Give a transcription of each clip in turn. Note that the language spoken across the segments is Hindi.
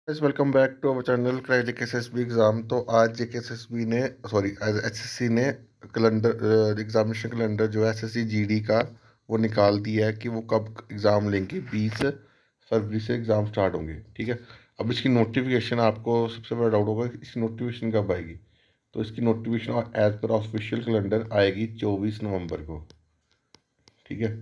Welcome back to our channel Crack SSB exam. तो आज एक एसएसबी ने आज एसएससी ने कैलेंडर एग्जामिनेशन कैलेंडर जो है एसएससी जीडी का वो निकाल दिया है कि वो कब एग्ज़ाम लेंगे। 20 फरवरी से एग्ज़ाम स्टार्ट होंगे। ठीक है। अब इसकी नोटिफिकेशन, आपको सबसे बड़ा डाउट होगा कि इसकी नोटिफिकेशन कब आएगी। तो इसकी नोटिफिकेशन एज पर ऑफिशियल कैलेंडर आएगी 24 नवंबर को। ठीक है।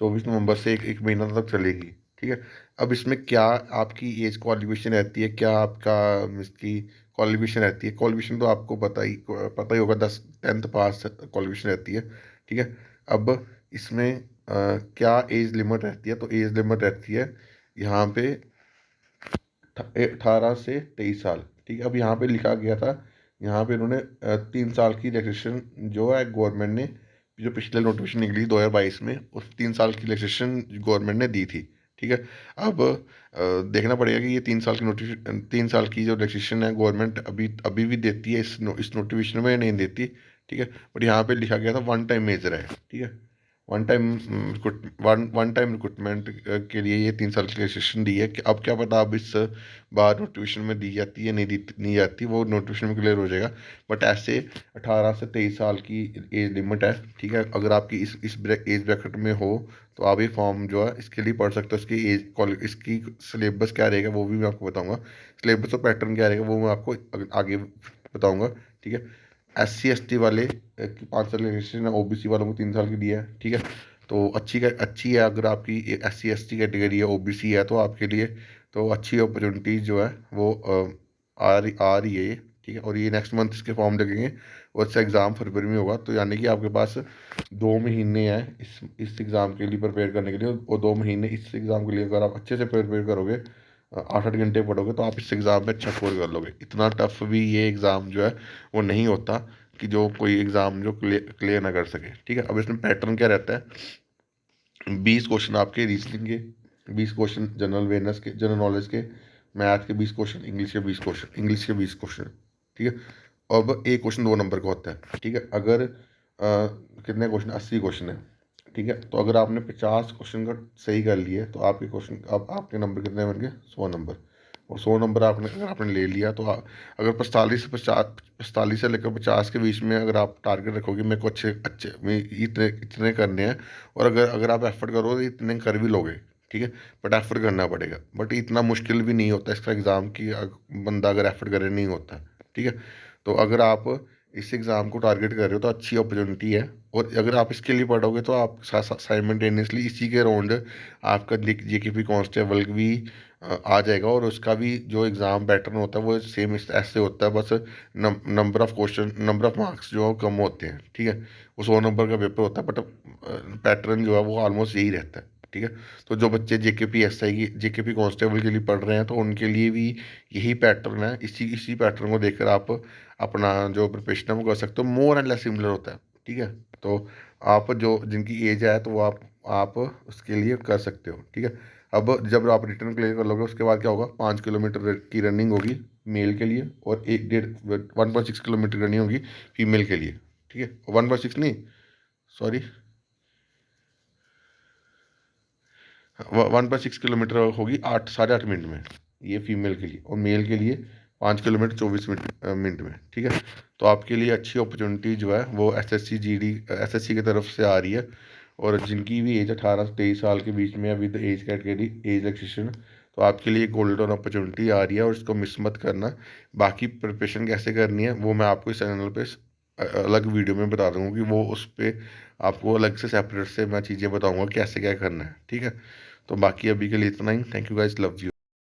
24 नवंबर से एक महीना तक चलेगी। ठीक है। अब इसमें क्या आपकी एज क्वालिफिकेशन रहती है, क्या आपका इसकी क्वालिफिकेशन रहती है। क्वालिफिकेशन तो आपको पता ही होगा, 10th पास क्वालिफिकेशन रहती है। ठीक है। अब इसमें क्या एज लिमिट रहती है। तो एज लिमिट रहती है यहाँ पे 18 से 23 साल। ठीक है। अब यहाँ पे लिखा गया था, यहाँ पे इन्होंने 3 साल की रिलैक्सेशन जो है गवर्नमेंट ने, जो पिछले नोटिफिकेशन निकली 2022 में, उस 3 साल की रिलैक्सेशन गवर्नमेंट ने दी थी। ठीक है। अब देखना पड़ेगा कि ये 3 साल की 3 साल की जो रिलैक्सेशन है गवर्नमेंट अभी अभी भी देती है, इस नोटिफिकेशन में नहीं देती। ठीक है। बट यहाँ पे लिखा गया था वन टाइम मेजर है। ठीक है। वन टाइम रिक्रूटमेंट के लिए ये 3 साल की रिलैक्सेशन दी है। कि अब क्या पता अब इस बार नोटिफिकेशन में दी जाती है, नहीं जाती, वो नोटिफिकेशन में क्लियर हो जाएगा। बट ऐसे 18 से 23 साल की एज लिमिट है। ठीक है। अगर आपकी इस एज ब्रैकेट में हो तो आप ये फॉर्म जो है इसके लिए पढ़ सकते हो। इसकी सिलेबस क्या रहेगा वो भी मैं आपको बताऊंगा। सिलेबस और पैटर्न क्या रहेगा वो मैं आपको आगे बताऊंगा। ठीक है। SC ST वाले की 5 साल की रिलेक्सेशन है, OBC वालों को 3 साल की दिया है। ठीक है। तो अच्छी है। अगर आपकी SC ST कैटेगरी है, OBC है, तो आपके लिए तो अच्छी अपॉर्चुनिटी जो है वो आ रही है ये। ठीक है। और ये नेक्स्ट मंथ इसके फॉर्म लगेंगे और इसका एग्ज़ाम फरवरी में होगा। तो यानी कि आपके पास 2 महीने हैं इस एग्ज़ाम के लिए प्रिपेयर करने के लिए। और 2 महीने इस एग्ज़ाम के लिए अगर आप अच्छे से प्रिपेयर करोगे, 8 8 घंटे पढ़ोगे, तो आप इस एग्ज़ाम में अच्छा स्कोर कर लोगे। इतना टफ भी ये एग्ज़ाम जो है वो नहीं होता कि जो कोई एग्ज़ाम जो क्लियर ना कर सके। ठीक है। अब इसमें पैटर्न क्या रहता है, 20 क्वेश्चन आपके रीजनिंग के, 20 क्वेश्चन जनरल नॉलेज के, मैथ के 20 क्वेश्चन, इंग्लिश के 20 क्वेश्चन। ठीक है। अब एक क्वेश्चन 2 नंबर का होता है। ठीक है। अगर कितने क्वेश्चन, 80 क्वेश्चन है। ठीक है। तो अगर आपने 50 क्वेश्चन का सही कर लिए तो आपके क्वेश्चन, अब आपके नंबर कितने बन गए, 100 नंबर। और 100 नंबर अगर आपने ले लिया तो अगर 45 से लेकर 50 के बीच में अगर आप टारगेट रखोगे, मेरे को अच्छे अच्छे मैं इतने इतने करने हैं, और अगर आप एफर्ट करोगे तो इतने कर भी लोगे। ठीक है। बट एफर्ट करना पड़ेगा। बट इतना मुश्किल भी नहीं होता इसका एग्ज़ाम की, बंदा अगर एफर्ट करे नहीं होता। ठीक है। तो अगर आप इस एग्ज़ाम को टारगेट कर रहे हो तो अच्छी अपॉर्चुनिटी है। और अगर आप इसके लिए पढ़ोगे तो आप साइमल्टेनियसली इसी के अराउंड आपका JKP कांस्टेबल भी आ जाएगा। और उसका भी जो एग्ज़ाम पैटर्न होता है वो सेम ऐसे होता है, बस नंबर ऑफ मार्क्स जो कम होते हैं। ठीक है। वो 100 नंबर का पेपर होता है, बट पैटर्न जो है वो ऑलमोस्ट यही रहता है। ठीक है। तो जो बच्चे JKP कांस्टेबल के लिए पढ़ रहे हैं तो उनके लिए भी यही पैटर्न है। इसी पैटर्न को देखकर आप अपना जो प्रिपरेशन है वो कर सकते हो। मोर एंड लेस सिमिलर होता है। ठीक है। तो आप जो जिनकी एज है तो वो आप उसके लिए कर सकते हो। ठीक है। अब जब आप रिटर्न क्लियर कर लोगे उसके बाद क्या होगा, 5 किलोमीटर की रनिंग होगी मेल के लिए, और 1.5 1.6 किलोमीटर रनिंग होगी फीमेल के लिए। ठीक है। 1.6 नहीं, सॉरी, 1.6 किलोमीटर होगी 8 साढ़े 8 मिनट में, ये फीमेल के लिए। और मेल के लिए 5 किलोमीटर 24 मिनट में। ठीक है। तो आपके लिए अच्छी अपॉर्चुनिटी जो है वो SSC की तरफ से आ रही है। और जिनकी भी एज 18 से 23 साल के बीच में अभी एज कैटेगरी एज रिलैक्सेशन, तो आपके लिए गोल्डन अपॉर्चुनिटी आ रही है, और इसको मिस मत करना। बाकी प्रिपरेशन कैसे करनी है वो मैं आपको इस चैनल पे अलग वीडियो में बता दूंगा, कि वो उस पर आपको अलग से सेपरेट से मैं चीज़ें बताऊंगा कैसे क्या करना है। ठीक है। तो बाकी अभी के लिए इतना ही। Thank you guys, love you.